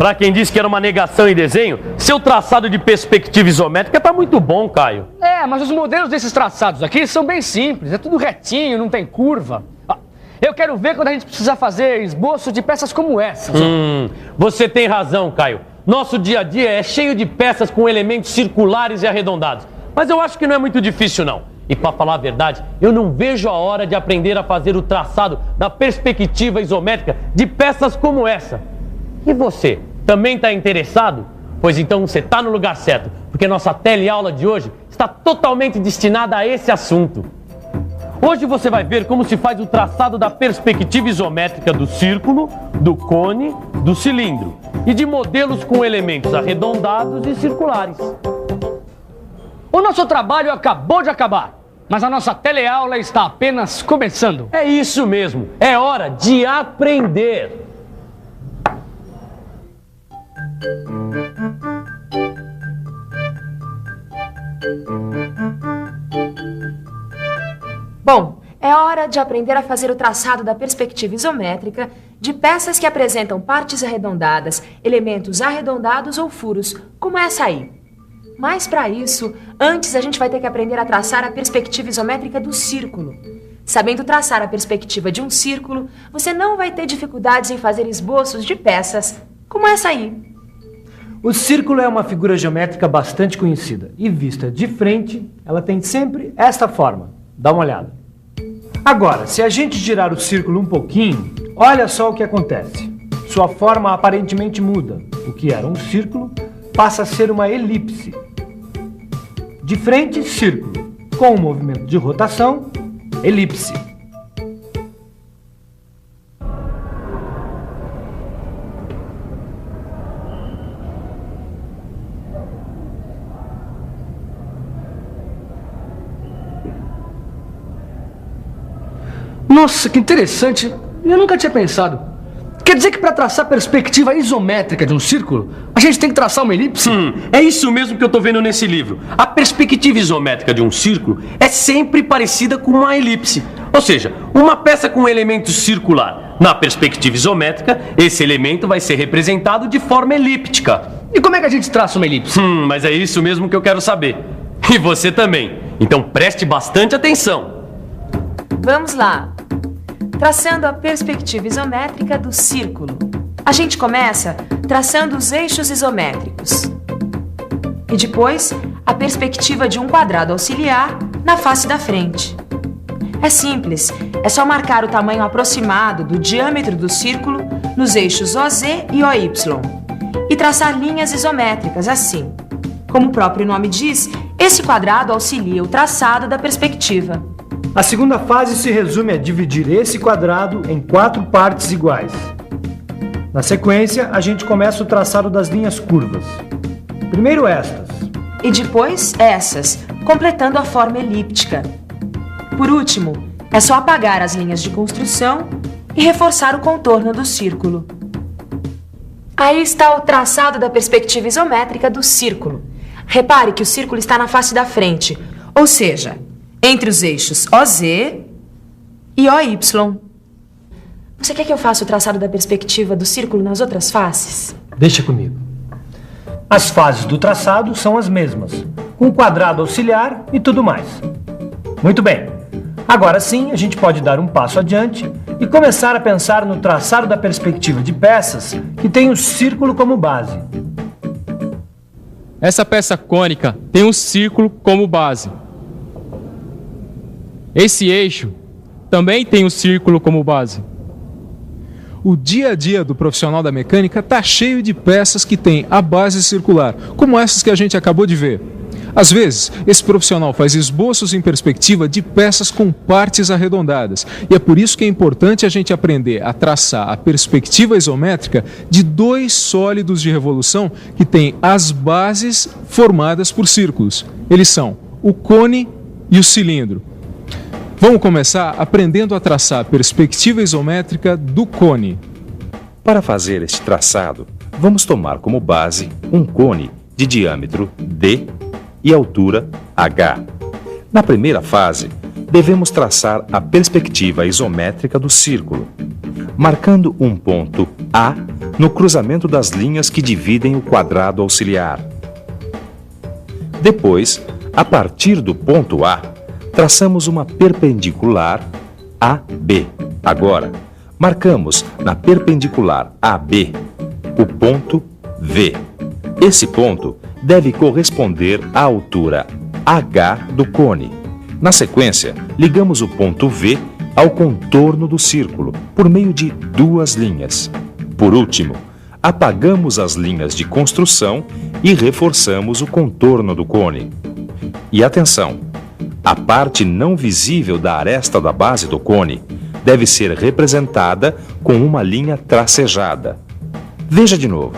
Pra quem disse que era uma negação em desenho, seu traçado de perspectiva isométrica tá muito bom, Caio. Mas os modelos desses traçados aqui são bem simples, é tudo retinho, não tem curva. Eu quero ver quando a gente precisa fazer esboço de peças como essa. Você tem razão, Caio. Nosso dia a dia é cheio de peças com elementos circulares e arredondados. Mas eu acho que não é muito difícil, não. E para falar a verdade, eu não vejo a hora de aprender a fazer o traçado da perspectiva isométrica de peças como essa. E você, também está interessado? Pois então você está no lugar certo, porque nossa teleaula de hoje está totalmente destinada a esse assunto. Hoje você vai ver como se faz o traçado da perspectiva isométrica do círculo, do cone, do cilindro e de modelos com elementos arredondados e circulares. O nosso trabalho acabou de acabar, mas a nossa teleaula está apenas começando. É isso mesmo, é hora de aprender. Bom, é hora de aprender a fazer o traçado da perspectiva isométrica de peças que apresentam partes arredondadas, elementos arredondados ou furos, como essa aí. Mas para isso, antes a gente vai ter que aprender a traçar a perspectiva isométrica do círculo. Sabendo traçar a perspectiva de um círculo, você não vai ter dificuldades em fazer esboços de peças como essa aí. O círculo é uma figura geométrica bastante conhecida e vista de frente, ela tem sempre esta forma. Dá uma olhada. Agora, se a gente girar o círculo um pouquinho, olha só o que acontece. Sua forma aparentemente muda. O que era um círculo passa a ser uma elipse. De frente, círculo. Com o movimento de rotação, elipse. Nossa, que interessante. Eu nunca tinha pensado. Quer dizer que para traçar a perspectiva isométrica de um círculo, a gente tem que traçar uma elipse? É isso mesmo que eu tô vendo nesse livro. A perspectiva isométrica de um círculo é sempre parecida com uma elipse. Ou seja, uma peça com um elemento circular. Na perspectiva isométrica, esse elemento vai ser representado de forma elíptica. E como é que a gente traça uma elipse? Mas é isso mesmo que eu quero saber. E você também. Então preste bastante atenção. Vamos lá. Traçando a perspectiva isométrica do círculo. A gente começa traçando os eixos isométricos. E depois, a perspectiva de um quadrado auxiliar na face da frente. É simples, é só marcar o tamanho aproximado do diâmetro do círculo nos eixos OZ e OY. E traçar linhas isométricas assim. Como o próprio nome diz, esse quadrado auxilia o traçado da perspectiva. A segunda fase se resume a dividir esse quadrado em 4 partes iguais. Na sequência, a gente começa o traçado das linhas curvas. Primeiro estas. E depois essas, completando a forma elíptica. Por último, é só apagar as linhas de construção e reforçar o contorno do círculo. Aí está o traçado da perspectiva isométrica do círculo. Repare que o círculo está na face da frente, ou seja, entre os eixos OZ e OY. Você quer que eu faça o traçado da perspectiva do círculo nas outras faces? Deixa comigo. As fases do traçado são as mesmas, com quadrado auxiliar e tudo mais. Muito bem. Agora sim, a gente pode dar um passo adiante e começar a pensar no traçado da perspectiva de peças que tem o círculo como base. Essa peça cônica tem um círculo como base. Esse eixo também tem um círculo como base. O dia a dia do profissional da mecânica está cheio de peças que têm a base circular, como essas que a gente acabou de ver. Às vezes, esse profissional faz esboços em perspectiva de peças com partes arredondadas, e é por isso que é importante a gente aprender a traçar a perspectiva isométrica de 2 sólidos de revolução que têm as bases formadas por círculos. Eles são o cone e o cilindro. Vamos começar aprendendo a traçar a perspectiva isométrica do cone. Para fazer este traçado, vamos tomar como base um cone de diâmetro D e altura H. Na primeira fase, devemos traçar a perspectiva isométrica do círculo, marcando um ponto A no cruzamento das linhas que dividem o quadrado auxiliar. Depois, a partir do ponto A, traçamos uma perpendicular AB. Agora, marcamos na perpendicular AB o ponto V. Esse ponto deve corresponder à altura H do cone. Na sequência, ligamos o ponto V ao contorno do círculo por meio de duas linhas. Por último, apagamos as linhas de construção e reforçamos o contorno do cone. E atenção! A parte não visível da aresta da base do cone deve ser representada com uma linha tracejada. Veja de novo.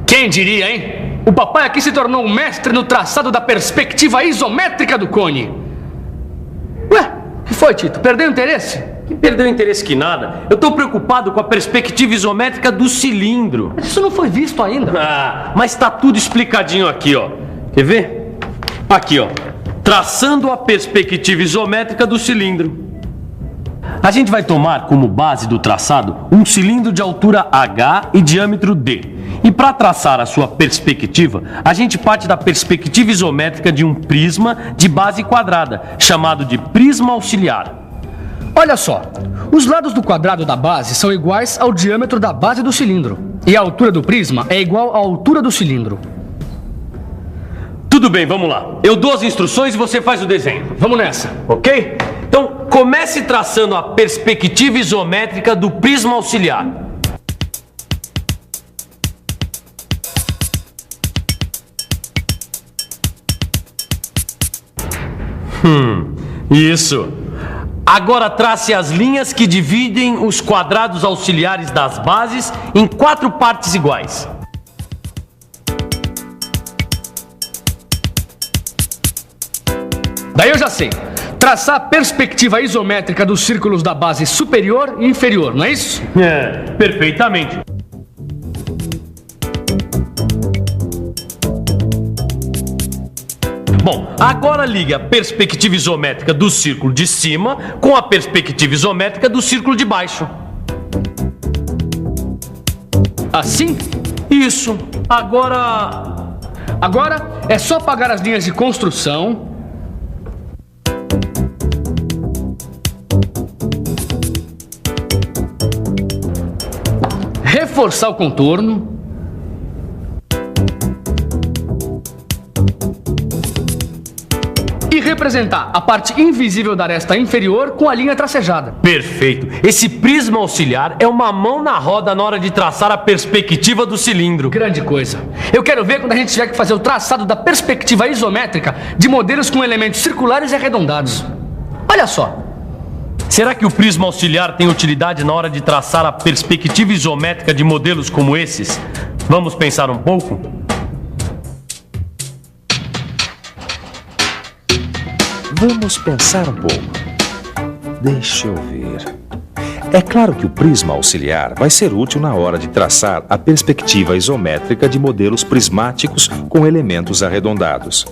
Quem diria, hein? O papai aqui se tornou um mestre no traçado da perspectiva isométrica do cone. Ué, o que foi, Tito? Perdeu o interesse? Que perdeu interesse que nada. Eu tô preocupado com a perspectiva isométrica do cilindro. Mas isso não foi visto ainda. Ah, mas tá tudo explicadinho aqui, ó. Quer ver? Aqui, ó. Traçando a perspectiva isométrica do cilindro. A gente vai tomar como base do traçado um cilindro de altura H e diâmetro D. E para traçar a sua perspectiva, a gente parte da perspectiva isométrica de um prisma de base quadrada, chamado de prisma auxiliar. Olha só, os lados do quadrado da base são iguais ao diâmetro da base do cilindro. E a altura do prisma é igual à altura do cilindro. Tudo bem, vamos lá. Eu dou as instruções e você faz o desenho. Vamos nessa. Ok? Então, comece traçando a perspectiva isométrica do prisma auxiliar. Isso. Agora trace as linhas que dividem os quadrados auxiliares das bases em 4 partes iguais. Daí eu já sei. Traçar a perspectiva isométrica dos círculos da base superior e inferior, não é isso? É, perfeitamente. Bom, agora ligue a perspectiva isométrica do círculo de cima com a perspectiva isométrica do círculo de baixo. Assim? Isso. Agora é só apagar as linhas de construção. Reforçar o contorno. E representar a parte invisível da aresta inferior com a linha tracejada. Perfeito. Esse prisma auxiliar é uma mão na roda na hora de traçar a perspectiva do cilindro. Grande coisa. Eu quero ver quando a gente tiver que fazer o traçado da perspectiva isométrica de modelos com elementos circulares e arredondados. Olha só. Será que o prisma auxiliar tem utilidade na hora de traçar a perspectiva isométrica de modelos como esses? Vamos pensar um pouco? Vamos pensar um pouco. Deixa eu ver. É claro que o prisma auxiliar vai ser útil na hora de traçar a perspectiva isométrica de modelos prismáticos com elementos arredondados.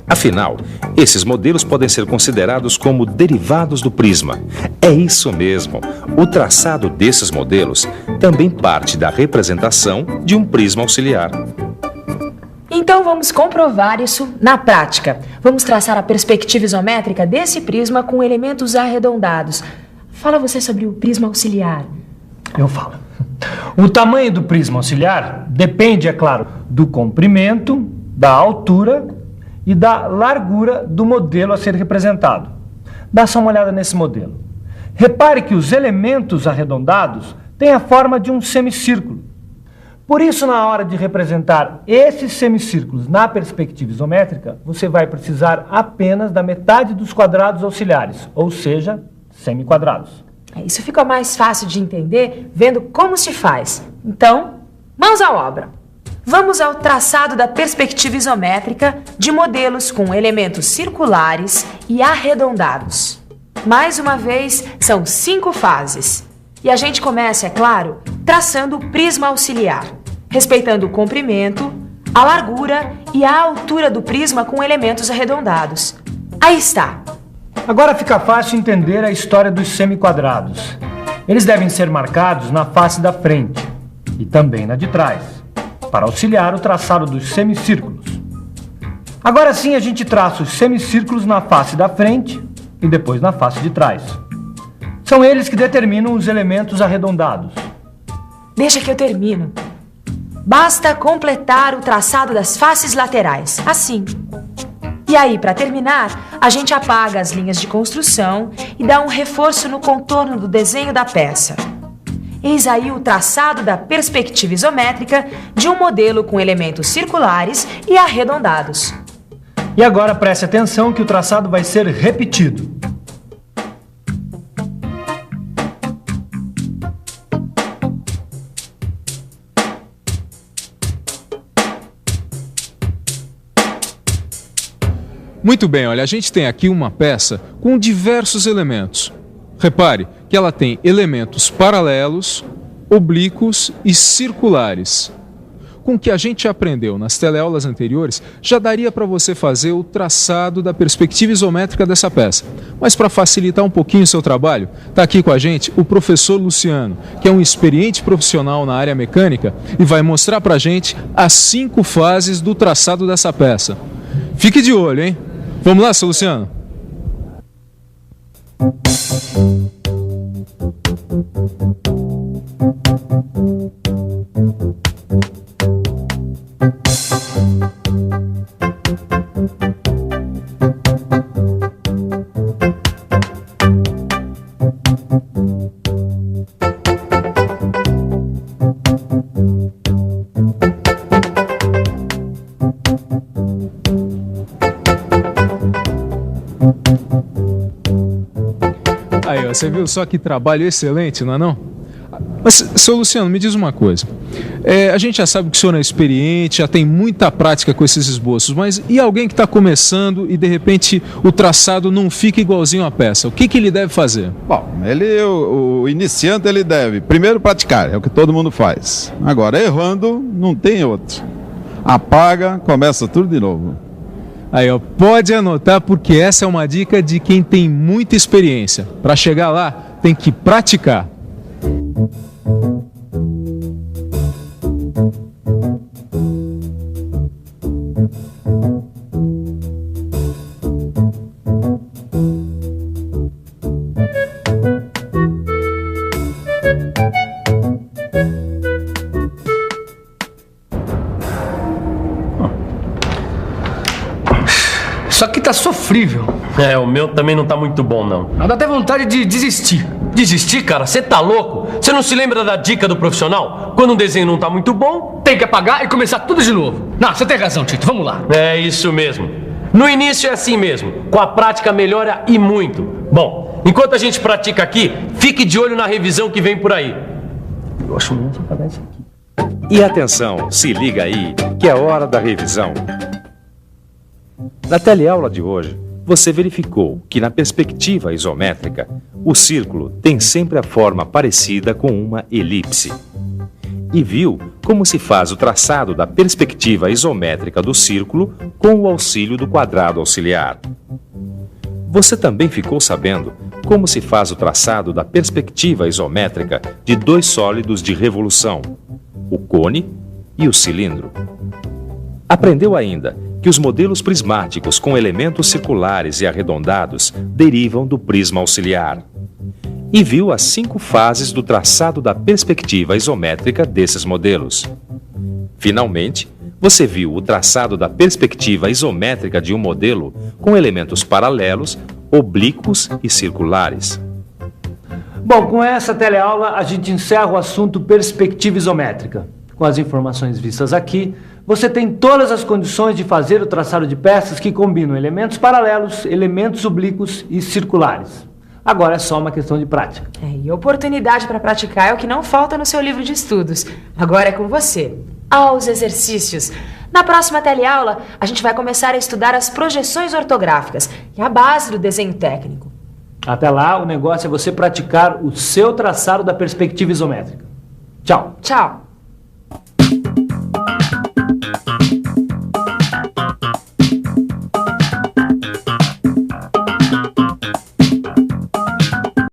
Afinal, esses modelos podem ser considerados como derivados do prisma. É isso mesmo. O traçado desses modelos também parte da representação de um prisma auxiliar. Então vamos comprovar isso na prática. Vamos traçar a perspectiva isométrica desse prisma com elementos arredondados. Fala você sobre o prisma auxiliar. Eu falo. O tamanho do prisma auxiliar depende, é claro, do comprimento, da altura e da largura do modelo a ser representado. Dá só uma olhada nesse modelo. Repare que os elementos arredondados têm a forma de um semicírculo. Por isso, na hora de representar esses semicírculos na perspectiva isométrica, você vai precisar apenas da metade dos quadrados auxiliares, ou seja, semiquadrados. Isso fica mais fácil de entender vendo como se faz. Então, mãos à obra. Vamos ao traçado da perspectiva isométrica de modelos com elementos circulares e arredondados. Mais uma vez, são 5 fases. E a gente começa, é claro, traçando o prisma auxiliar, respeitando o comprimento, a largura e a altura do prisma com elementos arredondados. Aí está. Agora fica fácil entender a história dos semiquadrados. Eles devem ser marcados na face da frente e também na de trás, para auxiliar o traçado dos semicírculos. Agora sim a gente traça os semicírculos na face da frente e depois na face de trás. São eles que determinam os elementos arredondados. Deixa que eu termino. Basta completar o traçado das faces laterais, assim. E aí, para terminar, a gente apaga as linhas de construção e dá um reforço no contorno do desenho da peça. Eis aí o traçado da perspectiva isométrica de um modelo com elementos circulares e arredondados. E agora preste atenção que o traçado vai ser repetido. Muito bem, olha, a gente tem aqui uma peça com diversos elementos. Repare que ela tem elementos paralelos, oblíquos e circulares. Com o que a gente aprendeu nas teleaulas anteriores, já daria para você fazer o traçado da perspectiva isométrica dessa peça. Mas para facilitar um pouquinho o seu trabalho, está aqui com a gente o professor Luciano, que é um experiente profissional na área mecânica e vai mostrar para a gente as 5 fases do traçado dessa peça. Fique de olho, hein? Vamos lá, seu Luciano? Aí, ó, você viu só que trabalho excelente, não é não? Mas, seu Luciano, me diz uma coisa. A gente já sabe que o senhor é experiente, já tem muita prática com esses esboços, mas e alguém que está começando e de repente o traçado não fica igualzinho à peça? O que ele deve fazer? Bom, o iniciante ele deve primeiro praticar, é o que todo mundo faz. Agora, errando, não tem outro. Apaga, começa tudo de novo. Aí, ó, pode anotar porque essa é uma dica de quem tem muita experiência. Para chegar lá, tem que praticar. Isso aqui tá sofrível. O meu também não tá muito bom, não. Dá até vontade de desistir. Desistir, cara? Você tá louco? Você não se lembra da dica do profissional? Quando um desenho não tá muito bom... Tem que apagar e começar tudo de novo. Não, você tem razão, Tito. Vamos lá. É isso mesmo. No início é assim mesmo. Com a prática melhora e muito. Bom, enquanto a gente pratica aqui, fique de olho na revisão que vem por aí. Eu acho melhor apagar isso aqui. E atenção, se liga aí, que é hora da revisão. Na teleaula de hoje, você verificou que na perspectiva isométrica, o círculo tem sempre a forma parecida com uma elipse. E viu como se faz o traçado da perspectiva isométrica do círculo com o auxílio do quadrado auxiliar. Você também ficou sabendo como se faz o traçado da perspectiva isométrica de 2 sólidos de revolução, o cone e o cilindro. Aprendeu ainda que os modelos prismáticos com elementos circulares e arredondados derivam do prisma auxiliar. E viu as 5 fases do traçado da perspectiva isométrica desses modelos. Finalmente, você viu o traçado da perspectiva isométrica de um modelo com elementos paralelos, oblíquos e circulares. Bom, com essa teleaula a gente encerra o assunto perspectiva isométrica. Com as informações vistas aqui, você tem todas as condições de fazer o traçado de peças que combinam elementos paralelos, elementos oblíquos e circulares. Agora é só uma questão de prática. E oportunidade para praticar é o que não falta no seu livro de estudos. Agora é com você. Aos exercícios. Na próxima teleaula, a gente vai começar a estudar as projeções ortográficas, que é a base do desenho técnico. Até lá, o negócio é você praticar o seu traçado da perspectiva isométrica. Tchau. Tchau.